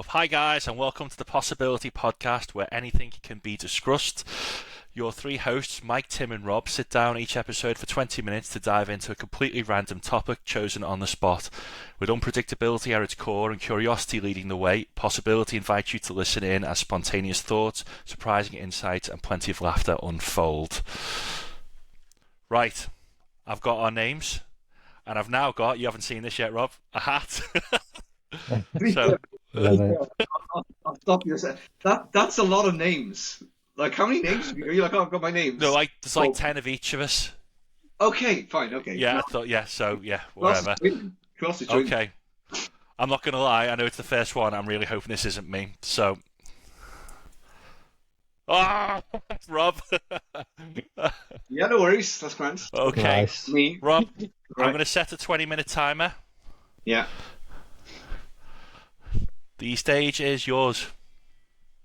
Hi, guys, and welcome to the Possibility Podcast, where anything can be discussed. Your three hosts, Mike, Tim, and Rob, sit down each episode for 20 minutes to dive into a completely random topic chosen on the spot. With unpredictability at its core and curiosity leading the way, Possibility invites you to listen in as spontaneous thoughts, surprising insights, and plenty of laughter unfold. Right, I've got our names, and I've now got, you haven't seen this yet, Rob, a hat. So, Love it. I'll stop you a second. That's a lot of names. Like, how many names have you got? You're like, oh, I've got my names. no, there's like Oh, 10 of each of us. okay, fine, okay. Yeah, I thought, whatever. Cross is joining. Okay. I'm not going to lie, I know it's the first one. I'm really hoping this isn't me. So. Ah, Rob. Yeah, no worries. That's grand. Okay. Nice. Me. Rob, I'm Right. going to set a 20-minute timer. Yeah. The stage is yours.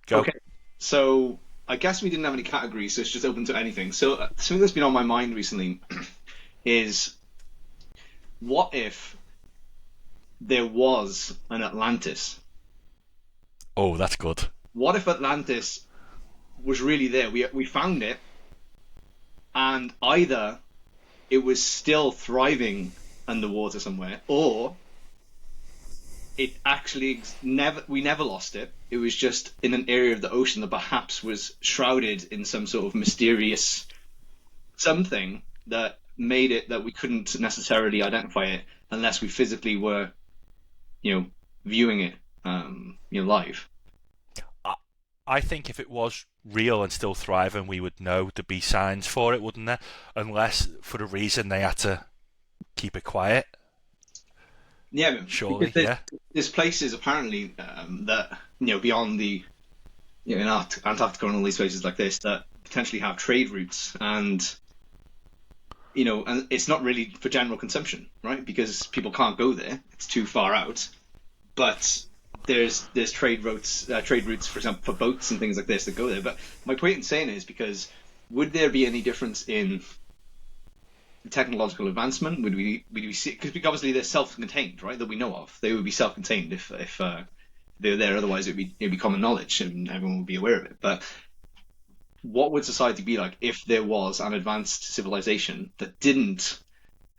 Go. Okay. So, I guess we didn't have any categories, so it's just open to anything. So, something that's been on my mind recently is, what if there was an Atlantis? Oh, that's good. What if Atlantis was really there? We found it, and either it was still thriving underwater somewhere, or it actually we never lost it. It was just in an area of the ocean that perhaps was shrouded in some sort of mysterious something that made it that we couldn't necessarily identify it unless we physically were, viewing it, live. I think if it was real and still thriving, we would know there'd be signs for it, wouldn't there? Unless, for the reason they had to keep it quiet. Yeah, Surely, because yeah. there's places apparently that beyond the in Antarctica and all these places like this that potentially have trade routes, and and it's not really for general consumption, right? Because people can't go there; it's too far out. But there's trade routes, for example, for boats and things like this that go there. But my point in saying is because would there be any difference in technological advancement? Would we see, because obviously they're self-contained, right? That we know of, they would be self-contained if they were there. Otherwise, it'd be common knowledge and everyone would be aware of it. But what would society be like if there was an advanced civilization that didn't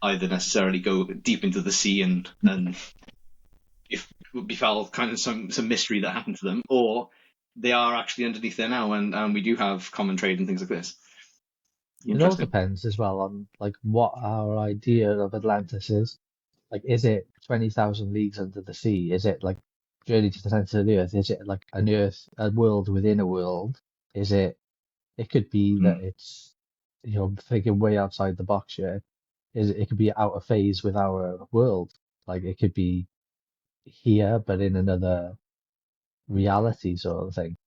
either necessarily go deep into the sea and if befell kind of some mystery that happened to them, or they are actually underneath there now and we do have common trade and things like this? It all Interesting. depends as well on like what our idea of Atlantis is. Like, is it 20,000 leagues under the sea? Is it like journey to the center of the earth? Is it like a world within a world? Is it? It could be that it's thinking way outside the box here. It could be out of phase with our world. Like, it could be here but in another reality sort of thing.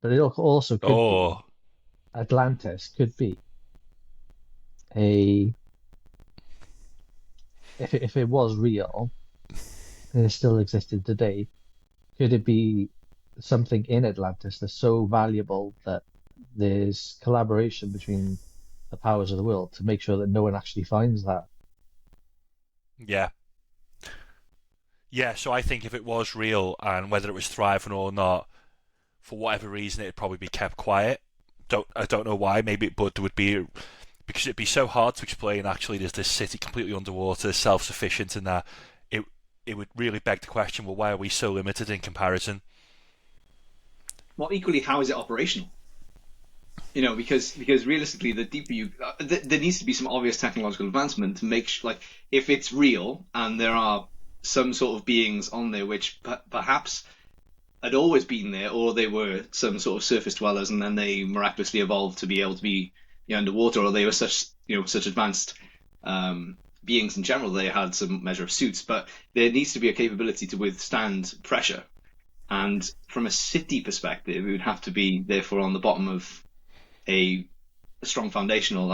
But it also could be Oh, Atlantis could be a if it was real and it still existed today, could it be something in Atlantis that's so valuable that there's collaboration between the powers of the world to make sure that no one actually finds that? yeah. Yeah, so I think if it was real and whether it was thriving or not, for whatever reason, it'd probably be kept quiet. I don't know why. Maybe, but there would be because it'd be so hard to explain. Actually, there's this city completely underwater, self-sufficient, and that it would really beg the question: well, why are we so limited in comparison? Well, equally, how is it operational? Because realistically, the deeper you, there needs to be some obvious technological advancement to make like if it's real and there are some sort of beings on there which perhaps had always been there, or they were some sort of surface dwellers and then they miraculously evolved to be able to be underwater, or they were such advanced beings in general. They had some measure of suits, but there needs to be a capability to withstand pressure. And from a city perspective, it would have to be therefore on the bottom of a strong foundational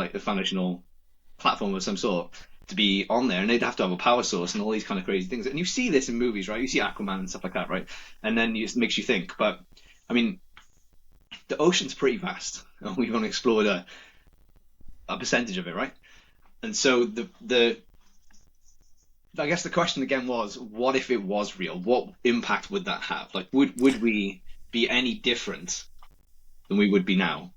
platform of some sort to be on there, and they'd have to have a power source and all these kind of crazy things. And you see this in movies, right? You see Aquaman and stuff like that, right? And then it makes you think. But I mean, the ocean's pretty vast, and we've only explored a percentage of it, right? And so the I guess the question again was, what if it was real? What impact would that have? Like, would we be any different than we would be now?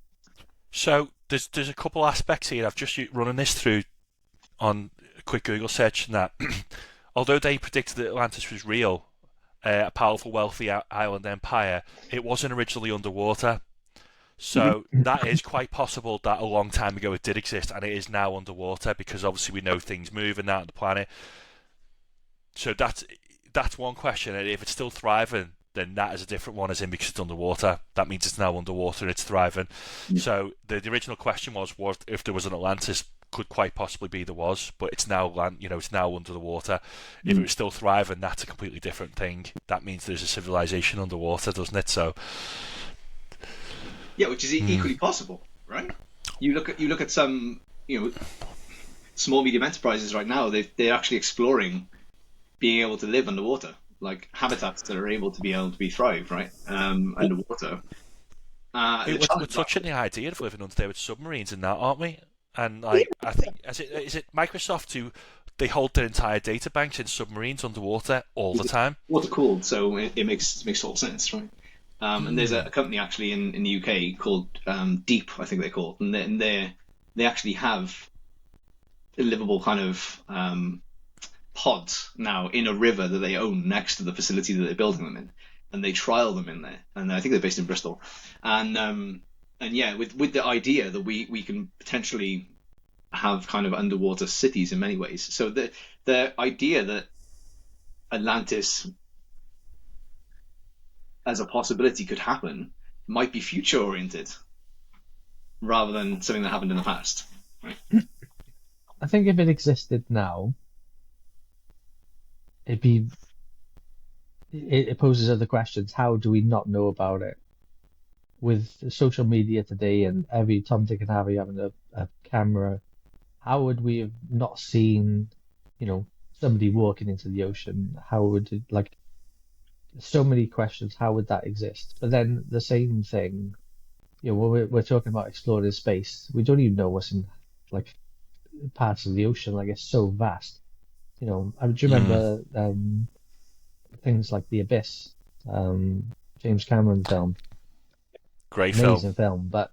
So there's a couple aspects here. I've just running this through on a quick Google search and that. Although they predicted that Atlantis was real, a powerful, wealthy island empire, it wasn't originally underwater. Mhm. So that is quite possible that a long time ago it did exist and it is now underwater because obviously we know things move and that on the planet. So that's one question. And if it's still thriving, then that is a different one, as in because it's underwater. That means it's now underwater and it's thriving. So the original question was what if there was an Atlantis? Could quite possibly be there was, but it's now it's now under the water. If it was still thriving, that's a completely different thing. That means there's a civilization underwater, doesn't it? So Yeah, which is equally possible, right? You look at some small medium enterprises right now. They're actually exploring being able to live underwater, like habitats that are able to be thrive right underwater. The we're challenge with that, touching the idea of living under there with submarines and that, aren't we? And like, I think is it Microsoft who they hold their entire data banks in submarines underwater all the time. water cooled, so it makes total sense, right? And there's a company actually in the UK called Deep, I think they're called, and they actually have a livable kind of pods now in a river that they own next to the facility that they're building them in, and they trial them in there. And I think they're based in Bristol, and yeah, with the idea that we can potentially have kind of underwater cities in many ways. So the idea that Atlantis as a possibility could happen might be future oriented rather than something that happened in the past. Right? I think if it existed now, it'd be it poses other questions. How do we not know about it? With social media today and every Tom, Dick, and Harry having a camera, how would we have not seen, somebody walking into the ocean? How would it, like, so many questions, how would that exist? But then the same thing, when we're talking about exploring space, we don't even know what's in, like, parts of the ocean. Like, it's so vast. Do you remember things like The Abyss, James Cameron film? Great film. Amazing film, but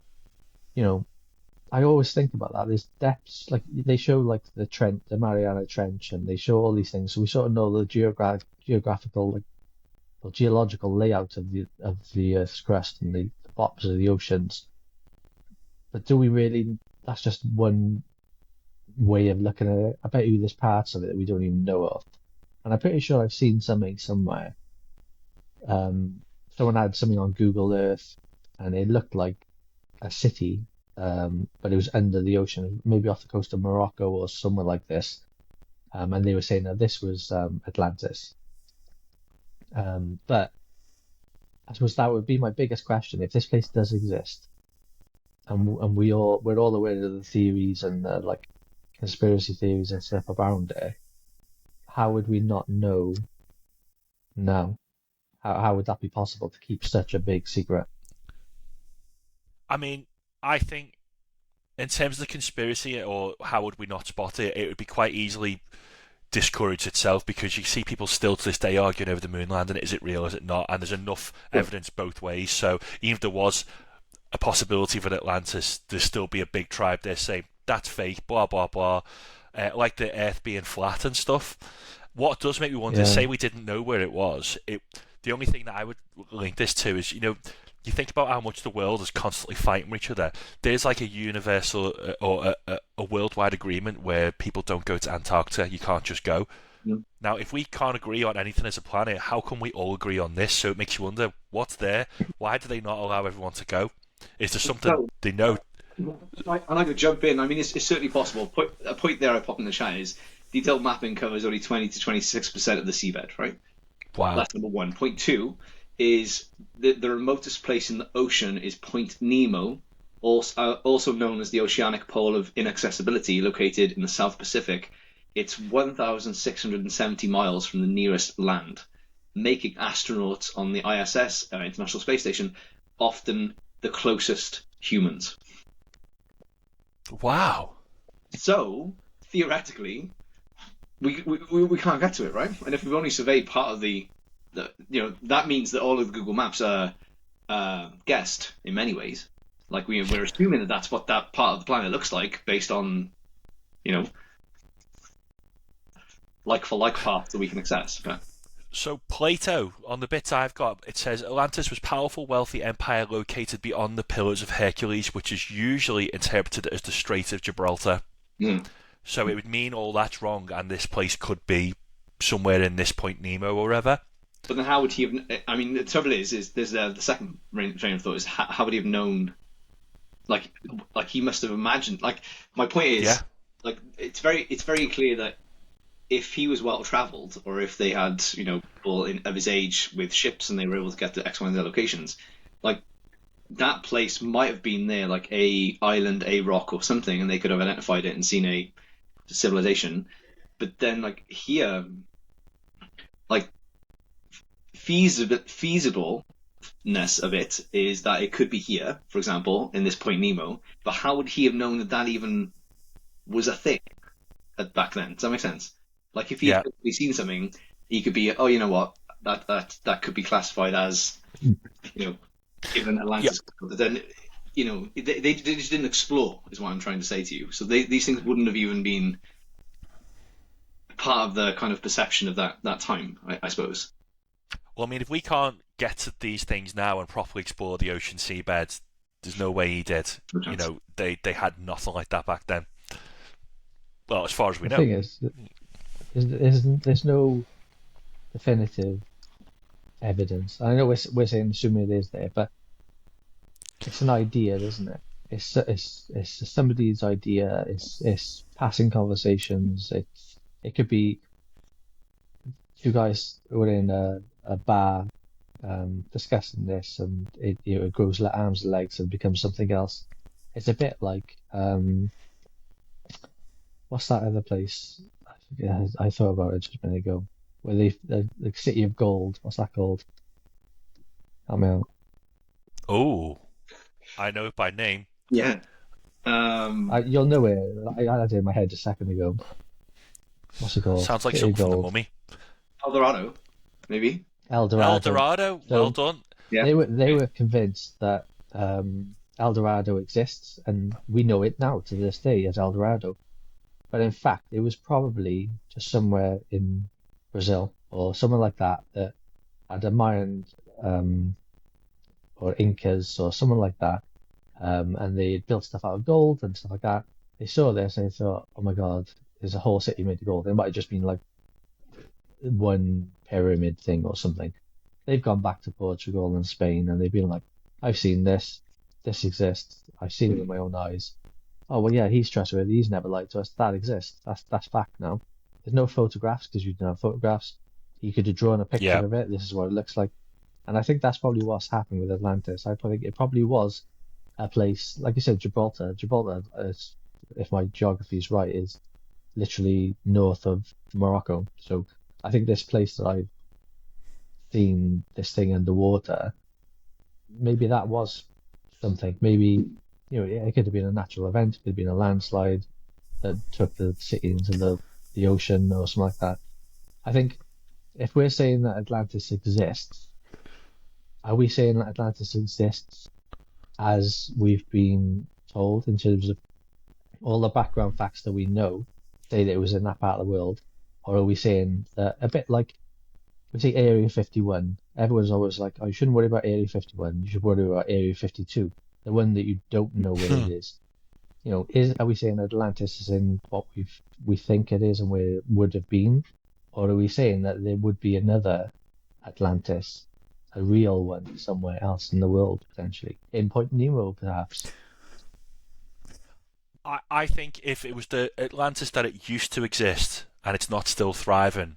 you know, I always think about that. There's depths, like they show like the Trent, the Mariana Trench, and they show all these things, so we sort of know the geographical, like, or geological layout of the Earth's crust and the bottoms of the oceans. But do we really? That's just one way of looking at it. I bet you there's parts of it that we don't even know of, and I'm pretty sure I've seen something somewhere. Someone had something on Google Earth, and it looked like a city, but it was under the ocean, maybe off the coast of Morocco or somewhere like this. And they were saying that this was Atlantis. But I suppose that would be my biggest question: if this place does exist, and we're all aware of the theories and like conspiracy theories and stuff around it, how would we not know now? How would that be possible to keep such a big secret? I mean, I think in terms of the conspiracy, or how would we not spot it, it would be quite easily discouraged itself because you see people still to this day arguing over the moon landing. Is it real? Is it not? And there's enough evidence both ways. So even if there was a possibility of an Atlantis, there'd still be a big tribe there saying that's fake, blah blah blah, like the Earth being flat and stuff. What does make me wonder, Yeah. say we didn't know where it was, the only thing that I would link this to is, you think about how much the world is constantly fighting with each other. There's like a universal or a worldwide agreement where people don't go to Antarctica. You can't just go. Mm. Now, if we can't agree on anything as a planet, how can we all agree on this? So it makes you wonder, what's there? Why do they not allow everyone to go? Is there something they know? I'd like to jump in. I mean, it's certainly possible. A point there I pop in the chat is detailed mapping covers only 20 to 26% of the seabed, right? Wow. That's number one. Point two is the remotest place in the ocean is Point Nemo, also known as the oceanic pole of inaccessibility, located in the South Pacific. It's 1,670 miles from the nearest land, making astronauts on the ISS, International Space Station, often the closest humans. Wow. So, theoretically, we can't get to it, right? And if we've only surveyed part of that means that all of the Google Maps are guessed in many ways. Like we're assuming that that's what that part of the planet looks like based on, you know, like for like paths that we can access. But So Plato, on the bits I've got, it says Atlantis was a powerful, wealthy empire located beyond the Pillars of Hercules, which is usually interpreted as the Strait of Gibraltar. mm. So it would mean all that's wrong, and this place could be somewhere in this Point Nemo or whatever. But then how would he have? I mean, the trouble is there's the second train of thought is how would he have known? Like he must have imagined. Like my point is, Yeah. like it's very clear that if he was well traveled, or if they had people of his age with ships and they were able to get to X, Y, and Z locations, like that place might have been there, like a island, a rock, or something, and they could have identified it and seen a civilization. But then like here, like feasibleness of it is that it could be here, for example, in this Point Nemo. But how would he have known that that even was a thing back then? Does that make sense? Like if he had seen something, he could be, oh, you know what, that could be classified as, given Atlantis. But then, they just didn't explore, is what I'm trying to say to you. So these things wouldn't have even been part of the kind of perception of that time, I suppose. Well, I mean, if we can't get to these things now and properly explore the ocean seabed, there's no way he did. They had nothing like that back then. Well, as far as we know. The thing is, there's no definitive evidence. I know we're saying assuming it is there, but it's an idea, isn't it? It's somebody's idea. It's passing conversations. It could be two guys who are in a bar discussing this, and it grows arms and legs and becomes something else. It's a bit like what's that other place? I thought about it just a minute ago. Where the City of Gold. What's that called? Help me out. Oh, I know it by name. Yeah. You'll know it. I had it in my head a second ago. What's it called? Sounds like City of something from the Gold. Mummy. El Dorado, maybe. El Dorado. El Dorado, So- well done. Yeah. They were convinced that El Dorado exists, and we know it now to this day as El Dorado. But in fact, it was probably just somewhere in Brazil or somewhere like that had a Mayan or Incas or someone like that, and they had built stuff out of gold and stuff like that. They saw this and they thought, "Oh my God, there's a whole city made of gold." It might have just been like one pyramid thing or something. They've gone back to Portugal and Spain and they've been like, "I've seen this. This exists. I've seen it with my own eyes. Oh well, yeah, he's trustworthy. He's never lied to us. That exists. That's fact now. There's no photographs because you didn't have photographs. You could have drawn a picture Yeah. of it. This is what it looks like." And I think that's probably what's happened with Atlantis. I think it probably was a place, like you said, Gibraltar. Gibraltar, if my geography is right, is literally north of Morocco. So I think this place that I've seen this thing underwater, maybe that was something. Maybe it could have been a natural event. It could have been a landslide that took the city into the ocean or something like that. I think if we're saying that Atlantis exists, are we saying that Atlantis exists as we've been told in terms of all the background facts that we know say that it was in that part of the world? Or are we saying that, a bit like we say Area 51, everyone's always like, "Oh, you shouldn't worry about Area 51, you should worry about Area 52, the one that you don't know where it is." Are we saying Atlantis is in what we think it is and where it would have been? Or are we saying that there would be another Atlantis, a real one, somewhere else in the world, potentially? In Point Nemo, perhaps? I think if it was the Atlantis that it used to exist and it's not still thriving,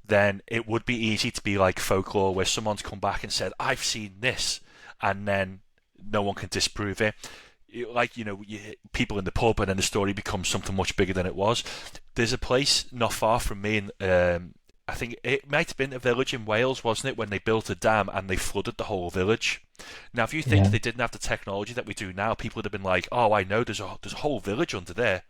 then it would be easy to be like folklore where someone's come back and said, "I've seen this," and then no one can disprove it. People in the pub, and then the story becomes something much bigger than it was. There's a place not far from me, and I think it might have been a village in Wales, wasn't it, when they built a dam and they flooded the whole village. Now, if you think Yeah. they didn't have the technology that we do now, people would have been like, "Oh, I know, there's a whole village under there."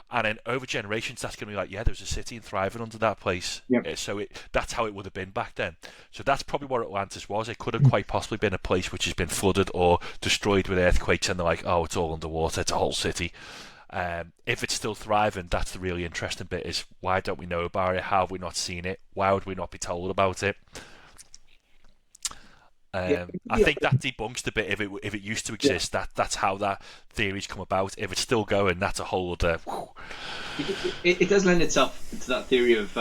And then over generations, that's going to be like, yeah, there was a city thriving under that place. Yep. So that's how it would have been back then. So that's probably what Atlantis was. It could have quite possibly been a place which has been flooded or destroyed with earthquakes, and they're like, oh, it's all underwater. It's a whole city. If it's still thriving, that's the really interesting bit, is why don't we know about it? How have we not seen it? Why would we not be told about it? I think that debunks the bit if it used to exist. That's how that theory's come about. If it's still going, that's a whole other. It does lend itself to that theory of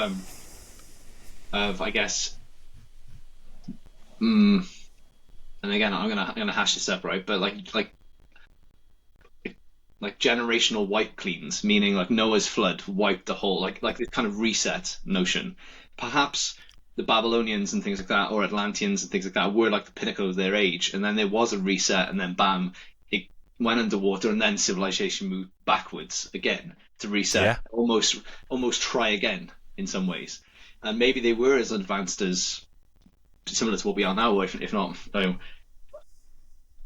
I guess, and again I'm gonna hash this up, right? But like generational wipe cleans, meaning like Noah's flood wiped the whole, like this kind of reset notion. Perhaps the Babylonians and things like that, or Atlanteans and things like that, were like the pinnacle of their age, and then there was a reset, and then bam, it went underwater, and then civilization moved backwards again to reset, almost try again in some ways. And maybe they were as advanced as, similar to what we are now, if not,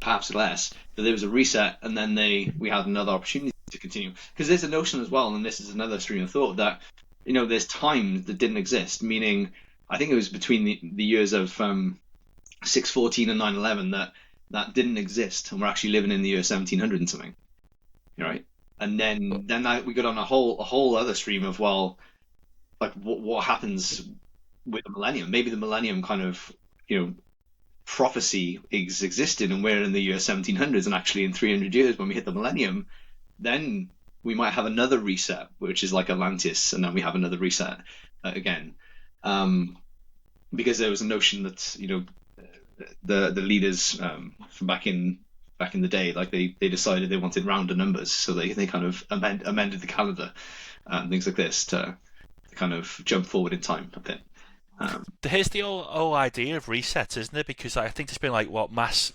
perhaps less. But there was a reset, and then we had another opportunity to continue. Because there's a notion as well, and this is another stream of thought, that there's time that didn't exist, meaning I think it was between the years of 614 and 911 that didn't exist, and we're actually living in the year 1700 and something, right? And then we got on a whole other stream of, well, like what happens with the millennium? Maybe the millennium kind of prophecy is existed, and we're in the year 1700s, and actually in 300 years when we hit the millennium, then we might have another reset, which is like Atlantis, and then we have another reset again. Because there was a notion that the leaders from back in the day, like they decided they wanted rounder numbers, so they kind of amended the calendar and things like this to kind of jump forward in time a bit. Here's the whole idea of resets, isn't it? Because I think there's been like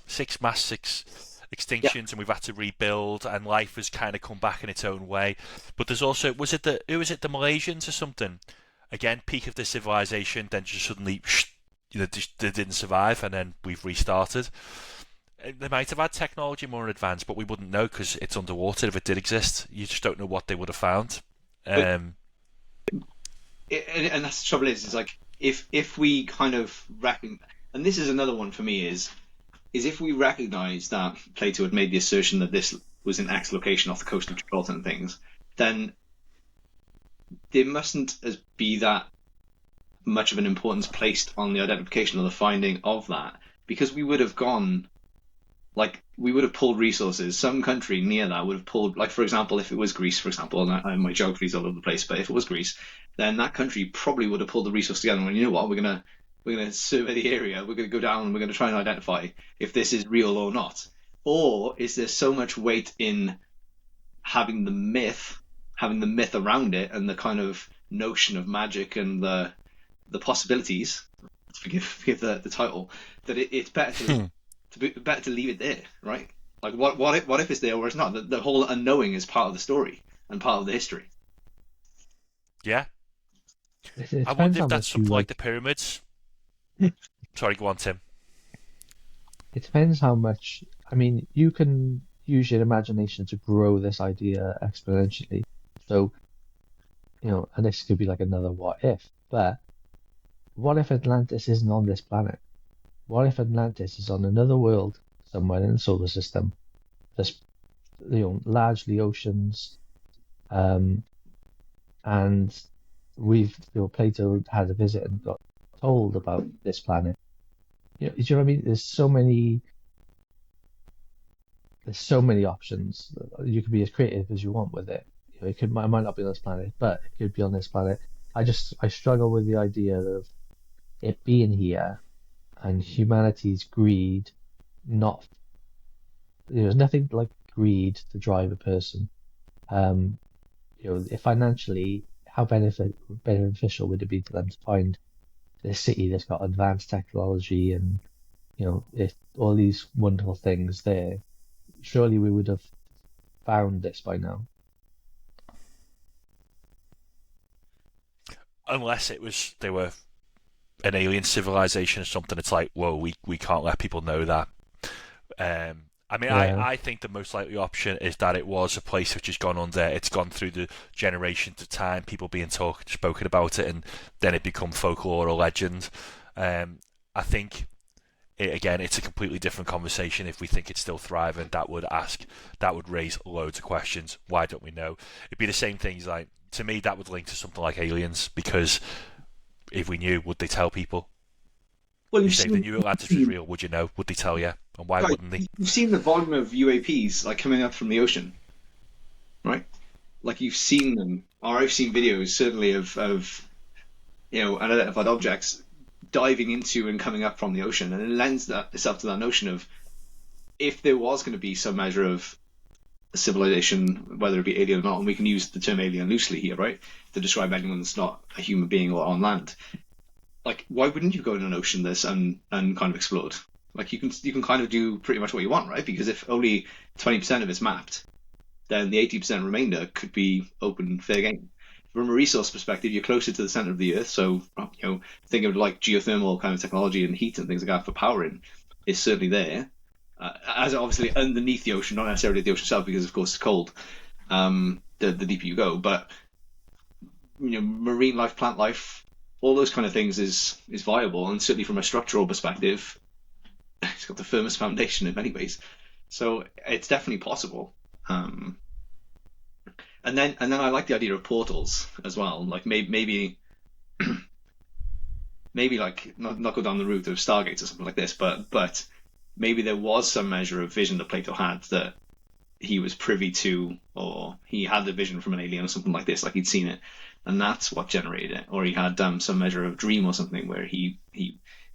six extinctions, and we've had to rebuild, and life has kind of come back in its own way. But there's also, who was it, the Malaysians or something? Again, peak of the civilization, then just suddenly, they didn't survive, and then we've restarted. They might have had technology more advanced, but we wouldn't know because it's underwater. If it did exist, you just don't know what they would have found. And that's the trouble is like if we kind of reckon, and this is another one for me, is if we recognise that Plato had made the assertion that this was in X location off the coast of Gibraltar and things, then there mustn't be that much of an importance placed on the identification or the finding of that, because we would have gone, like, we would have pulled resources. Some country near that would have pulled, like, for example, if it was Greece, for example, and my geography's all over the place, but if it was Greece, then that country probably would have pulled the resource together and went, you know what, we're gonna survey the area, we're gonna go down and we're gonna try and identify if this is real or not. Or is there so much weight in having the myth around it, and the kind of notion of magic and the possibilities, forgive the title, that it's better to leave it there, right? Like what if it's there or it's not? The whole unknowing is part of the story and part of the history. Yeah. It I wonder how if that's much you something like the pyramids. Sorry, go on, Tim. It depends how much. I mean, you can use your imagination to grow this idea exponentially. So, and this could be like another what if, but what if Atlantis isn't on this planet? What if Atlantis is on another world somewhere in the solar system? There's, largely oceans, and Plato had a visit and got told about this planet. Do you know what I mean? There's so many options. You can be as creative as you want with it. It might not be on this planet, but it could be on this planet. I struggle with the idea of it being here and humanity's greed. Not, there's nothing like greed to drive a person. If financially, how beneficial would it be to them to find this city that's got advanced technology and if all these wonderful things there? Surely we would have found this by now. Unless they were an alien civilization or something, it's like, whoa, we can't let people know that. I mean, Yeah. I think the most likely option is that it was a place which has gone under. It's gone through the generations of time, people being spoken about it, and then it become folklore or legend. I think again, it's a completely different conversation. If we think it's still thriving, that would raise loads of questions. Why don't we know? It'd be the same things like, to me, that would link to something like aliens, because if we knew, would they tell people? Well, You you've say the new Atlantis was real, would you know? Would they tell you? And why wouldn't they? you've seen the volume of UAPs like coming up from the ocean, right? Like you've seen them, or I've seen videos certainly of unidentified objects diving into and coming up from the ocean, and it lends itself to that notion of, if there was going to be some measure of civilization, whether it be alien or not, and we can use the term alien loosely here, right, to describe anyone that's not a human being or on land. Like, why wouldn't you go in an ocean this and kind of explode? Like, you can kind of do pretty much what you want, right? Because if only 20% of it's mapped, then the 80% remainder could be open, fair game. From a resource perspective, you're closer to the center of the Earth, so think of like geothermal kind of technology and heat and things like that for powering is certainly there. As obviously underneath the ocean, not necessarily the ocean itself, because of course it's cold. The deeper you go, but marine life, plant life, all those kind of things is viable, and certainly from a structural perspective, it's got the firmest foundation in many ways. So it's definitely possible. And then I like the idea of portals as well. Like maybe like not go down the route of Stargates or something like this, but maybe there was some measure of vision that Plato had that he was privy to, or he had the vision from an alien or something like this, like he'd seen it, and that's what generated it. Or he had some measure of dream or something where he.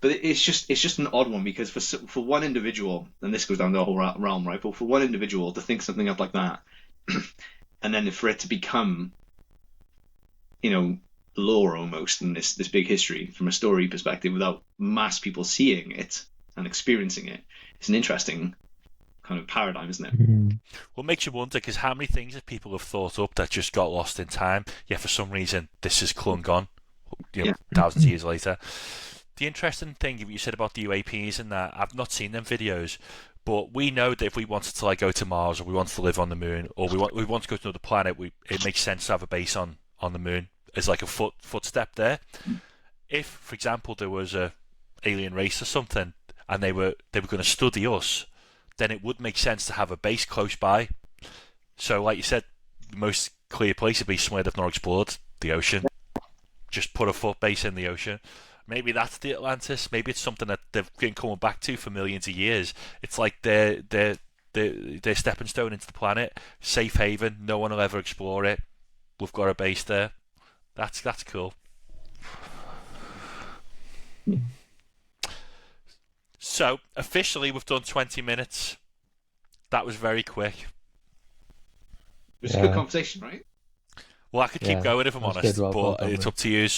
But it's just an odd one, because for one individual, and this goes down the whole realm, right? But for one individual to think something up like that, and then for it to become, lore almost, in this big history from a story perspective, without mass people seeing it and experiencing it, it's an interesting kind of paradigm, isn't it? Mhm. What makes you wonder, because how many things that people have thought up that just got lost in time, yet for some reason this has clung on, Yeah. thousands of years later. The interesting thing you said about the UAPs and that, I've not seen them videos, but we know that if we wanted to go to Mars, or we wanted to live on the moon, or we want to go to another planet, it makes sense to have a base on the moon as like a footstep there. If, for example, there was a alien race or something, and they were going to study us, then it would make sense to have a base close by. So, like you said, the most clear place would be somewhere they've not explored, the ocean. Just put a foot base in the ocean. Maybe that's the Atlantis. Maybe it's something that they've been coming back to for millions of years. It's like their stepping stone into the planet, safe haven. No one will ever explore it. We've got a base there. That's cool. So officially, we've done 20 minutes. That was very quick. It was a good conversation, right? Well, I could keep going if I'm That's honest, good, Rob. Well but done, it's mate. up to you.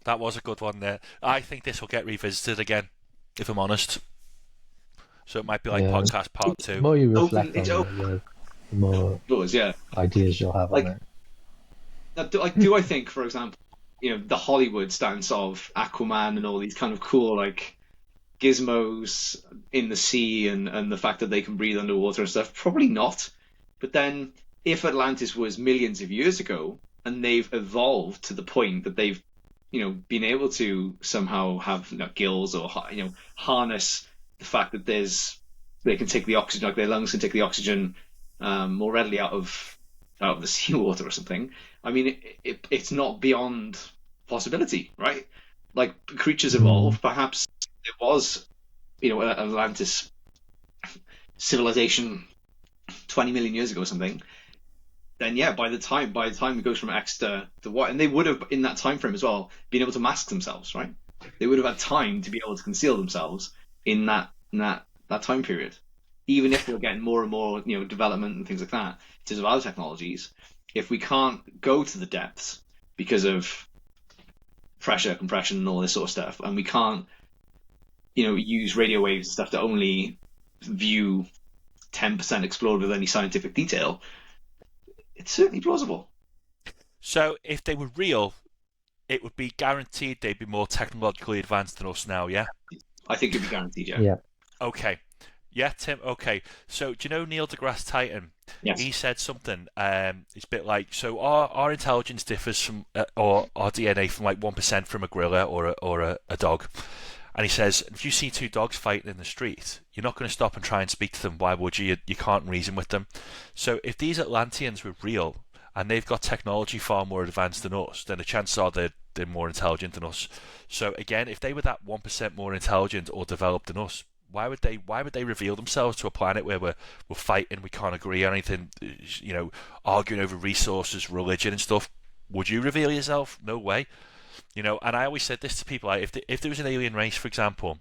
That was a good one there. I think this will get revisited again, if I'm honest. So it might be like Yeah. podcast part The 2. more you Open- reflect it's on it, the more Doors, yeah. ideas you'll have Like- on it. Now, do I think, for example, the Hollywood stance of Aquaman and all these kind of cool like gizmos in the sea, and the fact that they can breathe underwater and stuff? Probably not. But then, if Atlantis was millions of years ago and they've evolved to the point that they've been able to somehow have gills, or harness the fact that they can take the oxygen, like their lungs can take the oxygen more readily out of the seawater or something. I mean, it's not beyond possibility, right? Like, creatures evolve. Perhaps there was, an Atlantis civilization 20 million years ago or something. Then yeah, by the time it goes from X to Y, and they would have in that time frame as well been able to mask themselves, right? They would have had time to be able to conceal themselves in that time period. Even if we're getting more and more development and things like that in terms of other technologies, if we can't go to the depths because of pressure, compression, and all this sort of stuff, and we can't use radio waves and stuff to only view 10% explored with any scientific detail, it's certainly plausible. So if they were real, it would be guaranteed they'd be more technologically advanced than us now, yeah? I think it'd be guaranteed, yeah. Yeah. Okay. Yeah, Tim. Okay. So, do you know Neil deGrasse Tyson? Yes. He said something. It's a bit like, so our intelligence differs from, or our DNA from like 1% from a gorilla or a dog. And he says, if you see two dogs fighting in the street, you're not going to stop and try and speak to them. Why would you? You can't reason with them. So if these Atlanteans were real and they've got technology far more advanced than us, then the chances are they're more intelligent than us. So again, if they were that 1% more intelligent or developed than us, why would they reveal themselves to a planet where we're fighting, we can't agree on anything, arguing over resources, religion and stuff? Would you reveal yourself? No way. And I always said this to people: like, if there was an alien race, for example,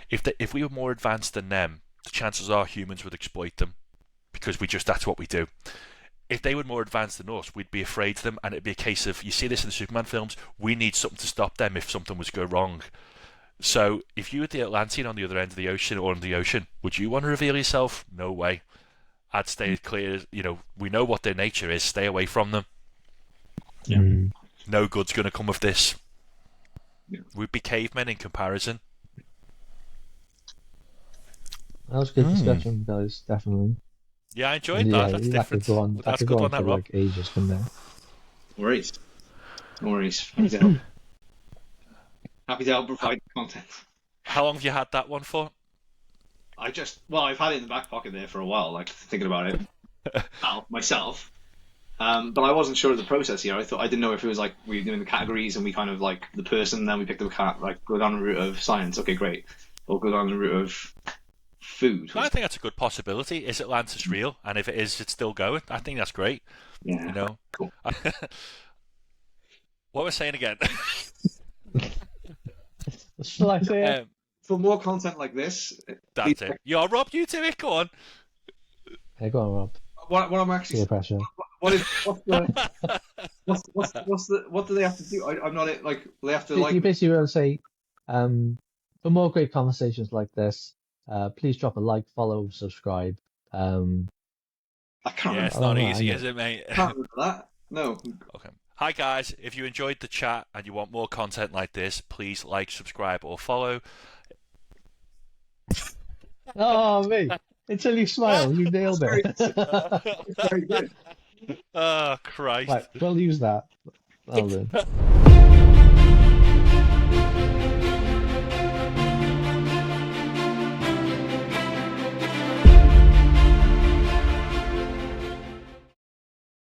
if we were more advanced than them, the chances are humans would exploit them because that's what we do. If they were more advanced than us, we'd be afraid of them, and it'd be a case of, you see this in the Superman films, we need something to stop them if something was to go wrong. So if you were the Atlantean on the other end of the ocean or in the ocean, would you want to reveal yourself? No way. I'd stay clear. We know what their nature is. Stay away from them. Yeah. No good's going to come of this. Yeah. We'd be cavemen in comparison. That was a good discussion, guys. Definitely. Yeah, I enjoyed that. That's that different. could go on. That's That could good go one, on that, for Rob. like ages from there. No worries. No worries. Happy to help provide content. How long have you had that one for? I've had it in the back pocket there for a while, like thinking about it myself. But I wasn't sure of the process here. I didn't know if it was like we were doing the categories and we kind of like the person, then we picked the cat, like go down the route of science. Okay, great. Or go down the route of food. I think that's a good possibility. Is Atlantis real? And if it is, it's still going. I think that's great. Yeah. Cool. What was I saying again? Shall I say it? For more content like this, That's it. Yo, Rob, you do it. Go on. Hey, go on, Rob. what I'm actually Peer pressure. what do they have to do? I'm not like they have to like. You basically want to say, for more great conversations like this, please drop a like, follow, subscribe. I can't Yeah, it's remember. not I easy, know. is it, mate? I can't remember that. No. Okay. Hi guys, if you enjoyed the chat and you want more content like this, please like, subscribe or follow. Oh, mate. Until you smile, you nailed it. Very good. Oh, Christ. Right, we'll use that. Well done.